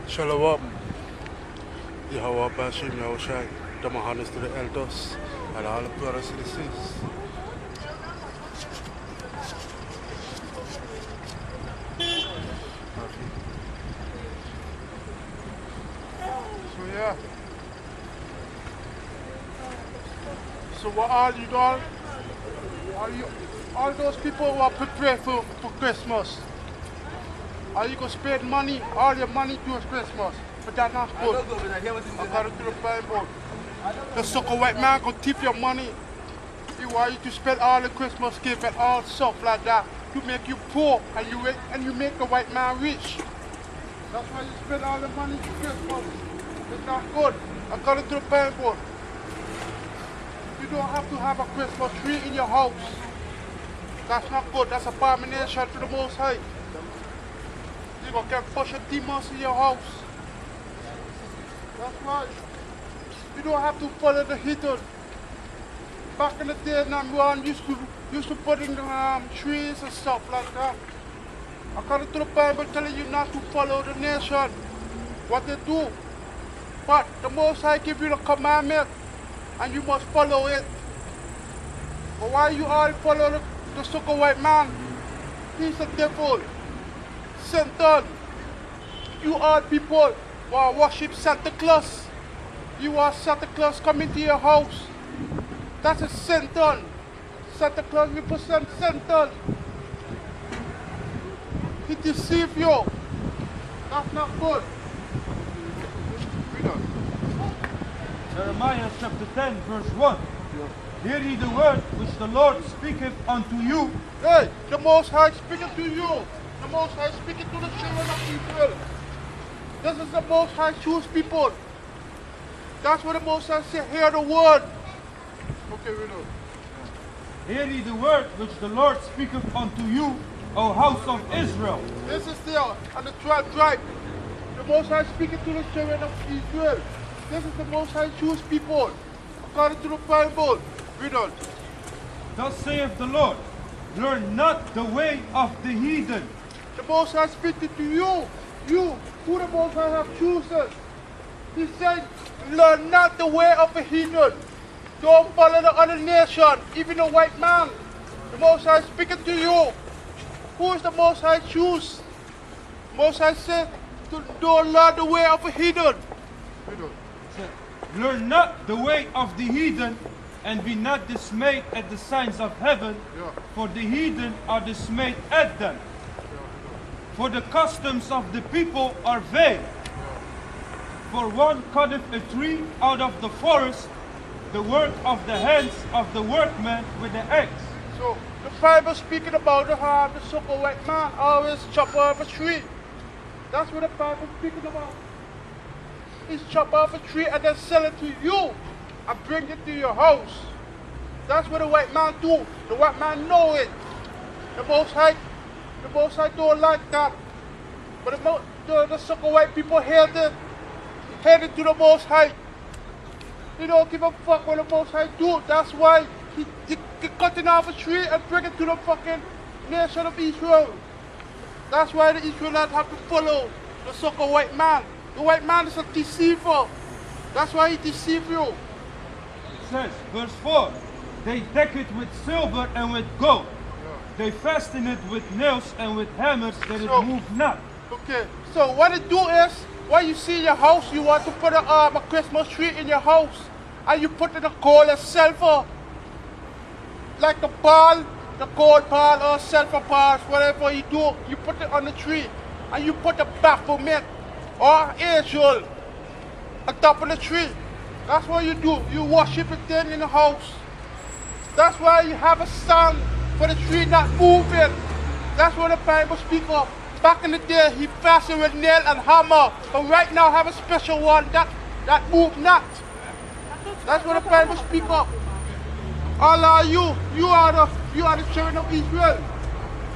Shalom, Yahweh Bashim Yahushai, the Mahanis to the elders, and all the brothers and sisters. So yeah. So what are you doing? Are you all those people who are prepared for Christmas? Are you gonna spend money, all your money towards Christmas? But that's not good. According to the Bible. The sucker white man gonna tip your money. He want you to spend all the Christmas gift and all stuff like that to make you poor and you make the white man rich. That's why you spend all the money to Christmas. It's not good. According to the Bible. You don't have to have a Christmas tree in your house. That's not good. That's abomination to the Most High. You're going to get bunch of demons in your house. That's right. You don't have to follow the heathen. Back in the day, number one used to put in trees and stuff like that. According to the Bible telling you not to follow the nation, what they do. But the Most High give you the commandment and you must follow it. But why you all follow the sucker white man? He's the devil. Satan. You all people who are worship Santa Claus. You are Santa Claus coming to your house. That's a Satan. Santa Claus represents Satan. He deceives you. That's not good. Read on. Jeremiah chapter 10 verse 1. Hear ye the word which the Lord speaketh unto you. Hey, the Most High speaking to you. The Most High speaking to the children of Israel. This is the Most High choose people. That's what the Most High said. Hear the word. Okay, read on. Hear ye the word which the Lord speaketh unto you, O house of Israel. This is there on the 12th tribe. The Most High speaking to the children of Israel. This is the Most High choose people. According to the Bible. Read on. Thus saith the Lord, learn not the way of the heathen. The Most High speaking to you. You, who the Most High have chosen. He said, learn not the way of the heathen. Don't follow the other nation, even the white man. The Most High speaking to you. Who is the Most High choose? Most High said, don't learn the way of the heathen. Read on. Learn not the way of the heathen, and be not dismayed at the signs of heaven, for the heathen are dismayed at them. For the customs of the people are vain. For one cutteth a tree out of the forest, the work of the hands of the workman with the axe. So the Bible speaking about the sucker white man always chop off a tree. That's what the Bible speaking about. He's chop off a tree and then sell it to you and bring it to your house. That's what the white man do. The white man know it. The Most High don't like that. But the sucker white people headed to the Most High. He don't give a fuck what the Most High do. That's why he cutting off a tree and bring it to the fucking nation of Israel. That's why the Israelites have to follow the sucker white man. The white man is a deceiver. That's why he deceives you. It says, verse 4, they deck it with silver and with gold. They fasten it with nails and with hammers that it move not. Okay, so what it do is, when you see your house, you want to put a Christmas tree in your house, and you put in a gold and silver, like the gold ball or silver balls, whatever you do, you put it on the tree, and you put a Baphomet or angel on top of the tree. That's what you do. You worship it then in the house. That's why you have a stand for the tree not moving. That's what the Bible speaks of. Back in the day, he fastened with nail and hammer, but right now have a special one that move not. That's what the Bible speaks of. Allah, you are the children of Israel.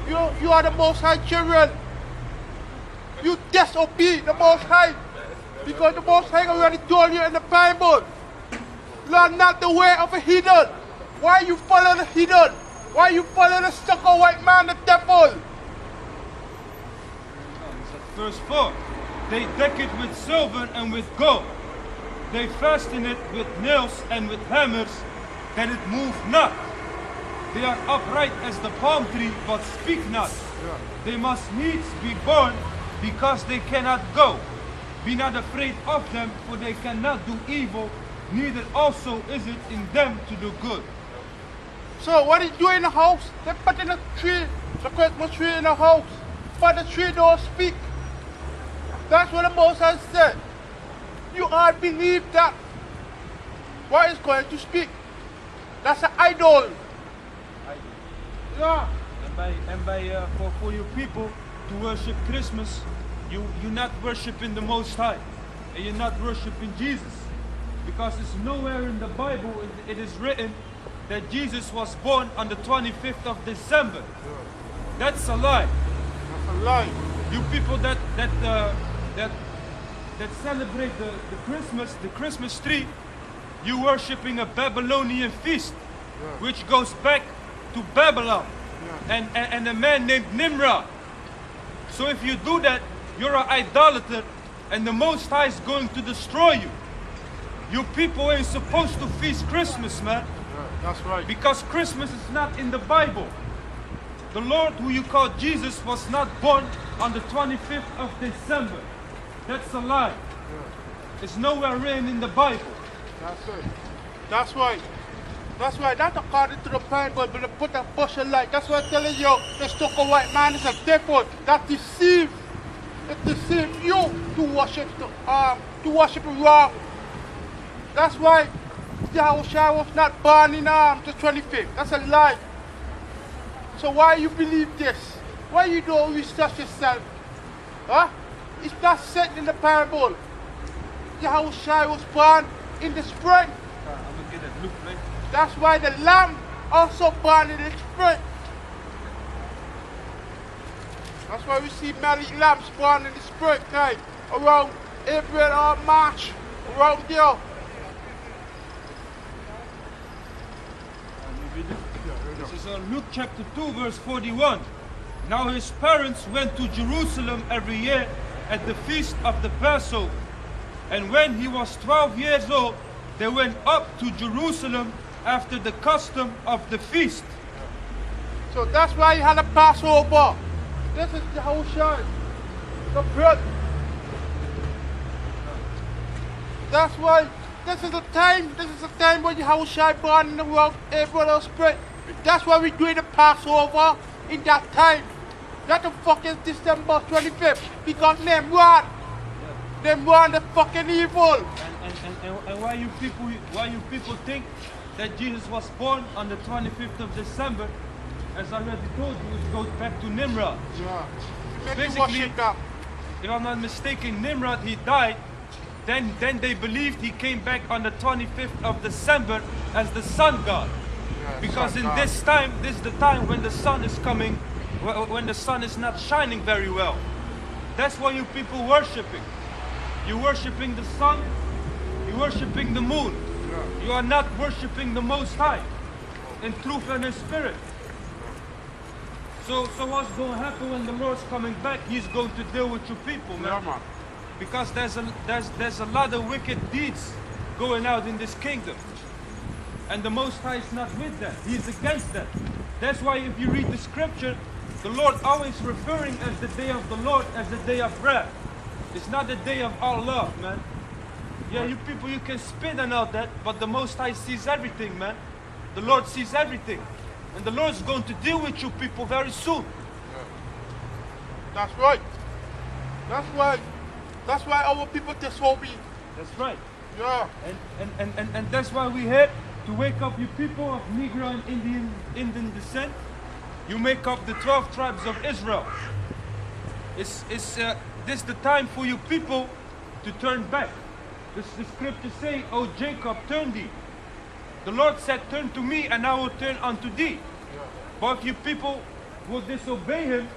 You are the Most High children. You disobey the Most High, because the Most High already told you in the Bible, learn not the way of a heathen. Why you follow the heathen? Why you follow the sucker white man, the devil? Verse 4. They deck it with silver and with gold. They fasten it with nails and with hammers, that it move not. They are upright as the palm tree, but speak not. They must needs be born, because they cannot go. Be not afraid of them, for they cannot do evil, neither also is it in them to do good. So what is doing in the house? They put in a tree, the Christmas tree in the house, but the tree don't speak. That's what the Most High said. You all believe that what is going to speak? That's an idol. Yeah. For you people to worship Christmas, you're not worshiping the Most High, and you're not worshiping Jesus, because it's nowhere in the Bible it is written that Jesus was born on the 25th of December. That's a lie. That's a lie. You people that celebrate the Christmas tree, you worshiping a Babylonian feast, which goes back to Babylon, and a man named Nimrod. So if you do that, you're an idolater, and the Most High is going to destroy you. You people ain't supposed to feast Christmas, man. That's right. Because Christmas is not in the Bible. The Lord, who you call Jesus, was not born on the 25th of December. That's a lie. It's nowhere written in the Bible. That's it. That's right. That's right. That's according to the Bible, but they put a bush of light. That's why I'm telling you, this took a white man is a devil that deceives. It deceives you to worship wrong. That's why Yahushua was not born in the 25th. That's a lie. So why you believe this? Why you don't research yourself? Huh? It's not said in the Bible. Yahushua was born in the spring. I'm gonna get that look, man. That's why the lamb also born in the spring. That's why we see many lambs born in the springtime, around April or March, around there. This is Luke chapter 2, verse 41. Now his parents went to Jerusalem every year at the feast of the Passover. And when he was 12 years old, they went up to Jerusalem after the custom of the feast. So that's why you had a Passover. This is Yahushua, the bread. That's why this is the time when Yahushua born in the world, April or spring. That's why we're doing the Passover in that time. Not the fucking December 25th, because Nimrod the fucking evil. And why you people think that Jesus was born on the 25th of December? As I already told you, it goes back to Nimrod. Yeah. Basically, if I'm not mistaken, Nimrod, he died. Then they believed he came back on the 25th of December as the sun god. Yeah, because sun in god. this time, this is the time when the sun is coming, when the sun is not shining very well. That's why you people worshiping. You're worshiping the sun, you're worshiping the moon. Yeah. You are not worshiping the Most High in truth and in spirit. So what's going to happen when the Lord's coming back? He's going to deal with you people, man. Yeah, man. Because there's a lot of wicked deeds going out in this kingdom. And the Most High is not with that. He's against that. That's why if you read the scripture, the Lord always referring as the day of the Lord as the day of wrath. It's not the day of our love, man. Yeah, you people, you can spit and all that, but the Most High sees everything, man. The Lord sees everything. And the Lord's going to deal with you people very soon. That's right. That's why our people disobey. That's right. Yeah. And that's why we're here to wake up you people of Negro and Indian descent. You make up the 12 tribes of Israel. This is the time for you people to turn back. The scripture say, "O Jacob, turn thee." The Lord said, "Turn to me, and I will turn unto thee." Yeah. But if you people will disobey him,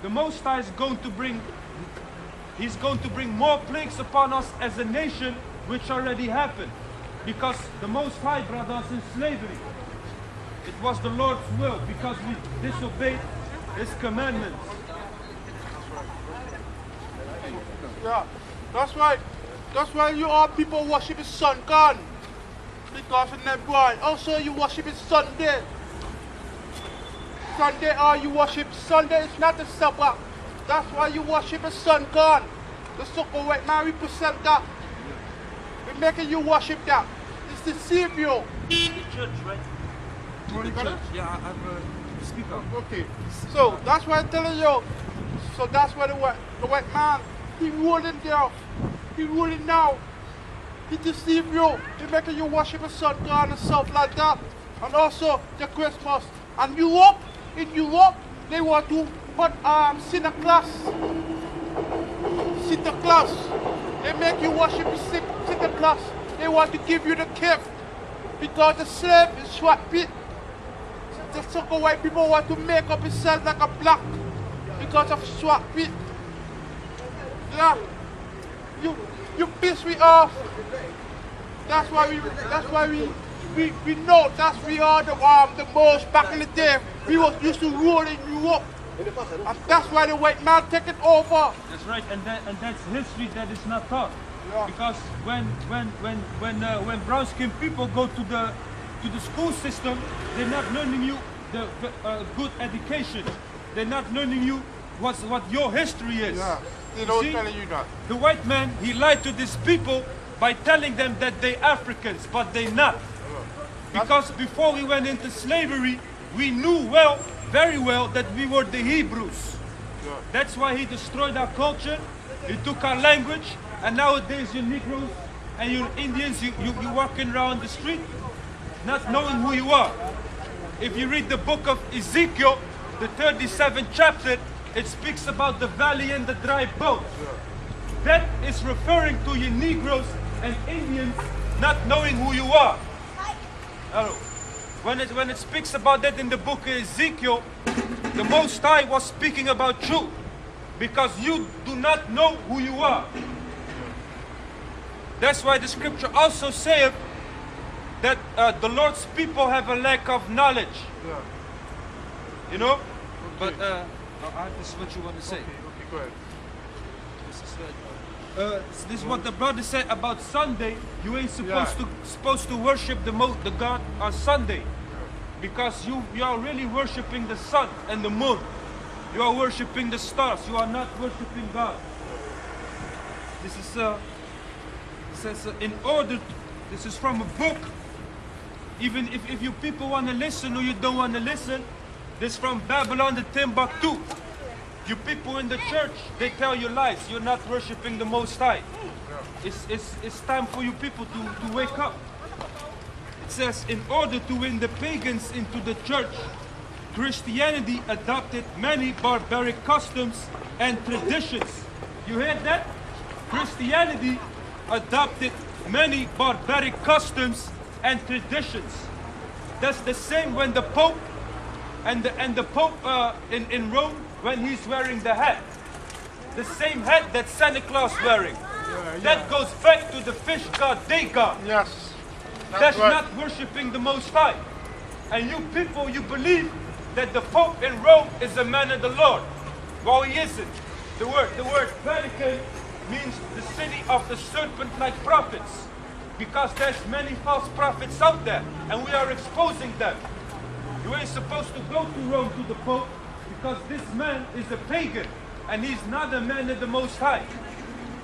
the Most High is going to bring, he's going to bring more plagues upon us as a nation, which already happened. Because the Most High brought us in slavery. It was the Lord's will, because we disobeyed his commandments. Yeah. That's why you all people worship the sun god. Because in that boy. Also you worship it Sunday. Sunday all you worship. Sunday is not the Sabbath. That's why you worship the sun god. The so-called white man represent that. We're making you worship that. It's the Savior. The church, right? The church. Yeah, I'm a speaker. Okay. So that's why I'm telling you. So that's why the white man, he ruling there. He ruling now. He deceive you. He making you worship the sun god and stuff like that. And also the Christmas. And Europe, in Europe, they want to put Santa Claus. Santa Claus. They make you worship Santa Claus. They want to give you the gift. Because the slave is swap it. The so-called white people want to make up itself like a black. Because of swap it. Yeah. You piss me off. That's why we know that we are the most back in the day. We was used to rule in Europe. And that's why the white man take it over. That's right, and that's history that is not taught. Yeah. Because when brown skinned people go to the school system, they're not learning you the good education. They're not learning you what your history is. Yeah. They don't telling you that. The white man, he lied to these people by telling them that they're Africans, but they're not. Because before we went into slavery, we knew very well that we were the Hebrews. Yeah. That's why he destroyed our culture, he took our language, and nowadays you Negroes and you Indians, you walking around the street not knowing who you are. If you read the book of Ezekiel, the 37th chapter, it speaks about the valley and the dry bones. That is referring to you Negroes and Indians not knowing who you are. When it speaks about that in the book of Ezekiel, the Most High was speaking about you because you do not know who you are. That's why the scripture also says that the Lord's people have a lack of knowledge. Yeah. You know? Okay. But this is what you want to say. Okay, go ahead. This is what the brother said about Sunday. You ain't supposed to worship the God on Sunday, because you are really worshiping the sun and the moon. You are worshiping the stars. You are not worshiping God. This is says in order. This is from a book. Even if you people want to listen or you don't want to listen, this is from Babylon to Timbuktu. You people in the church, they tell you lies. You're not worshiping the Most High. It's time for you people to wake up. It says, in order to win the pagans into the church, Christianity adopted many barbaric customs and traditions. You heard that? Christianity adopted many barbaric customs and traditions. That's the same when the Pope and the Pope in Rome, when he's wearing the hat. The same hat that Santa Claus wearing. That goes back to the fish god Dagon. Yes. That's right. not worshiping the Most High. And you people, you believe that the Pope in Rome is a man of the Lord. Well, he isn't. The word Vatican means the city of the serpent-like prophets. Because there's many false prophets out there, and we are exposing them. You ain't supposed to go to Rome to the Pope, because this man is a pagan, and he's not a man of the Most High.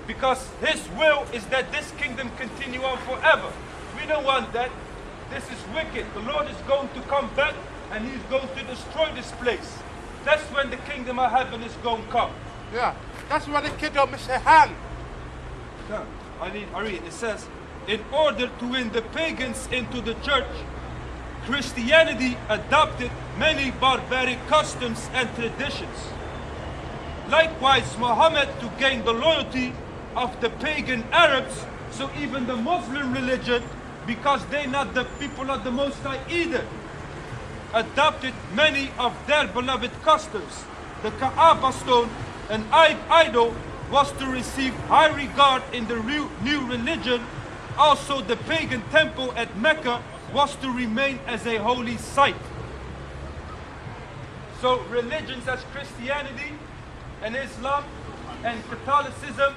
Because his will is that this kingdom continue on forever. We don't want that. This is wicked. The Lord is going to come back, and he's going to destroy this place. That's when the kingdom of heaven is going to come. Yeah, that's when the kingdom is at hand. Yeah, I read. It says, in order to win the pagans into the church, Christianity adopted many barbaric customs and traditions. Likewise, Muhammad, to gain the loyalty of the pagan Arabs, so even the Muslim religion, because they're not the people of the Most High either, adopted many of their beloved customs. The Kaaba stone, an idol, was to receive high regard in the new religion. Also, the pagan temple at Mecca was to remain as a holy site. So religions as Christianity and Islam and Catholicism,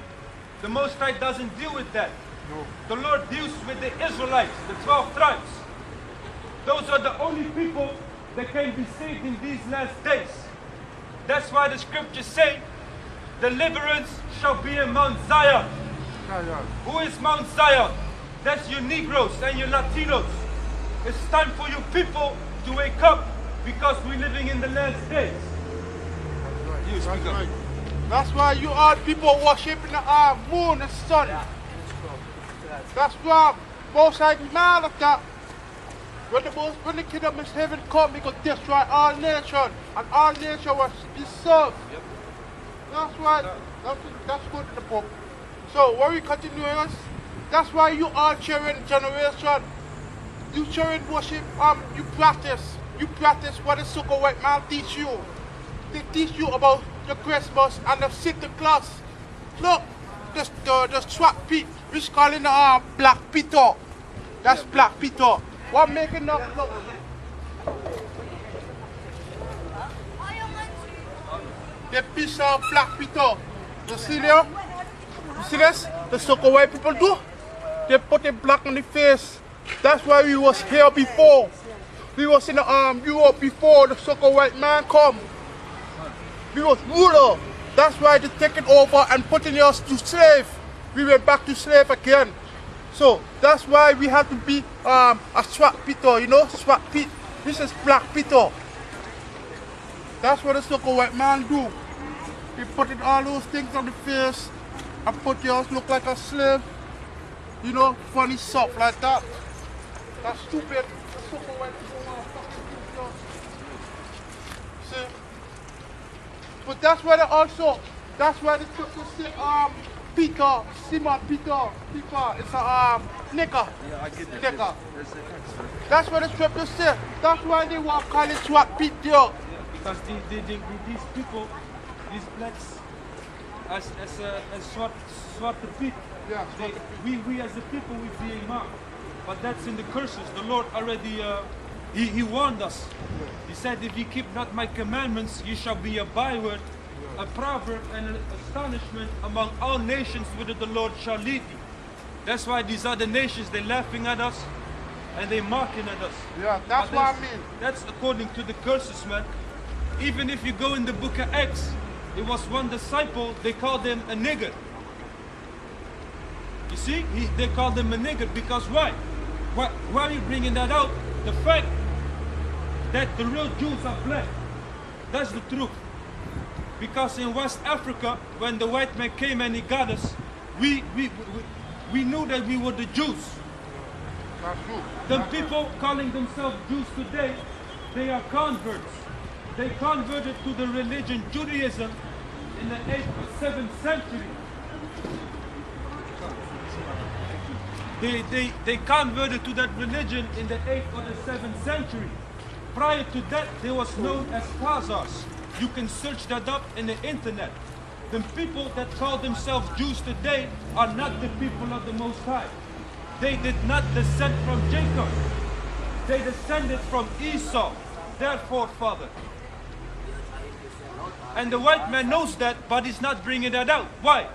The Most High doesn't deal with that. No. The Lord deals with the Israelites, the 12 tribes. Those are the only people that can be saved in these last days. That's why the scriptures say, deliverance shall be in Mount Zion. Who is Mount Zion? That's your Negroes and your Latinos. It's time for you people to wake up because we're living in the last days. You speak That's up. right. That's why you all people worshiping the moon and sun. That's why Most High mad at that. When the kingdom of heaven come, he gonna destroy all nations, and all nations will be served. Yep. That's why. That's good in the book. So when we continue on, that's why you all children generation. You children worship. You practice what the so-called white man teach you. They teach you about the Christmas and the Santa Claus. Look, the swat pit, which calling the Black Peter. That's Black Peter. What making up? Look. The piece of Black Peter. You see there? You see this? The so-called white people do. They put the black on the face. That's why we was here before. We was in the Europe before the so-called white man come. We was ruler. That's why they take it over and putting us to slave. We went back to slave again. So that's why we have to be a swat Peter, you know, swat pit. This is Black Peter. That's what the so-called white man do. He putting all those things on the face and put yours look like a slave. You know, funny stuff like that. That's stupid. The so-called white people want to fucking do. See? But that's why they also, that's why the scripture say, Peter, Simon Peter, it's a nigger. Yeah, I get that. Nigger. There's a text, man. That's what the scripture say. That's why they want to call it swat Peter. Yeah, because these people, these blacks, as swat the pit, Yeah, we as a people, we're being marked. But that's in the curses. The Lord already, he warned us. He said, if you keep not my commandments, you shall be a byword, a proverb, and an astonishment among all nations whither the Lord shall lead thee. That's why these other nations, they're laughing at us and they're mocking at us. Yeah, that's But what I mean. That's according to the curses, man. Even if you go in the book of Acts, it was one disciple, they called him a nigger. You see, they called him a nigger because why? Why are you bringing that out? The fact that the real Jews are black. That's the truth. Because in West Africa, when the white man came and he got us, we knew that we were the Jews. That's true. The people calling themselves Jews today, they are converts. They converted to the religion Judaism in the 8th or 7th century. They converted to that religion in the 8th or the 7th century. Prior to that, they was known as Khazars. You can search that up in the internet. The people that call themselves Jews today are not the people of the Most High. They did not descend from Jacob. They descended from Esau, their forefather. And the white man knows that, but he's not bringing that out. Why?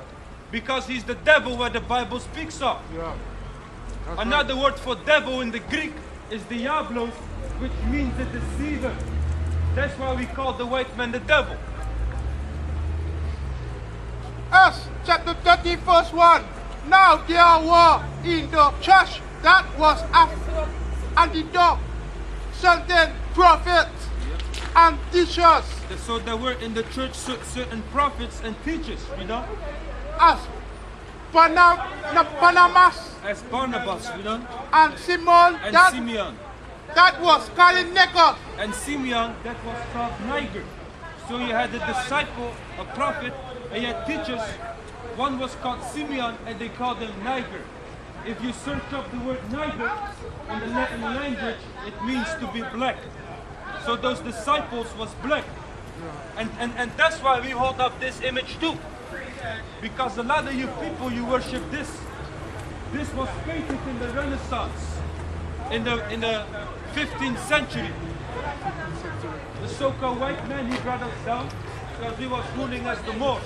Because he's the devil where the Bible speaks of. Yeah. That's Another word for devil in the Greek is diablos, which means the deceiver. That's why we call the white man the devil. Acts chapter 30 verse 1. Now there were in the church that was after Antioch certain prophets and teachers, So there were in the church certain prophets and teachers, you know, as Barnabas as Barnabas, you know, and Simon and that, Simeon. that was called Niger. And Simeon, that was called Niger. So you had a disciple, a prophet, and you had teachers. One was called Simeon, and they called him Niger. If you search up the word Niger in the Latin language, it means to be black. So those disciples was black. And that's why we hold up this image too. Because a lot of you people, you worship this. This was painted in the Renaissance, in the 15th century. The so-called white man, he brought us down because he was ruling as the Moors.